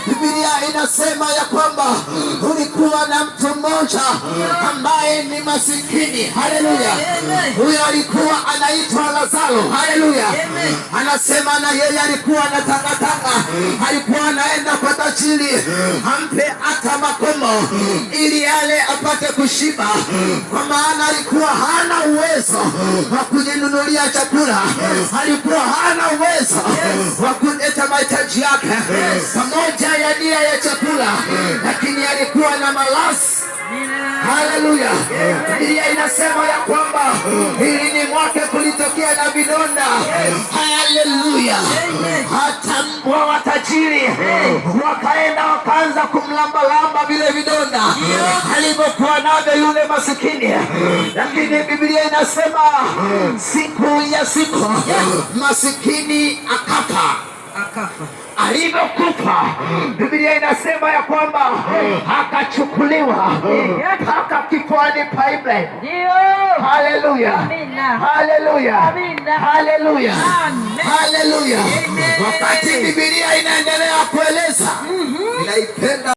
Biblia inasema ya kwamba ulikuwa na mtu mmoja ambaye ni masikini. Haleluya. Huyo alikuwa anaitwa Lazaro. Haleluya. Anasema na yeye alikuwa anatangatanga, alikuwa anaenda kwa tajiri ampe hata makomo ili yale apate kushiba, kwa maana alikuwa hana uwezo wa kujinunulia chakula, alikuwa hana uwezo wa kuleta mahitaji yake pamoja ya nia ya chakula, lakini alikuwa na malazi. Haleluya. Biblia inasema ya kwamba hili mwake kulitokea na vidonda. Haleluya. Hata mbwa wa tajiri wakaenda wakaanza kumlamba vile vidonda alivyokuwa navyo yule masikini. Lakini Biblia inasema siku ya siku masikini akafa. Alivyokufa, Biblia inasema ya kwamba akachukuliwa mpaka kifuani pa Ibrahimu. Haleluya. Haleluya. Haleluya. Haleluya. Wakati Biblia inaendelea kueleza, ninaipenda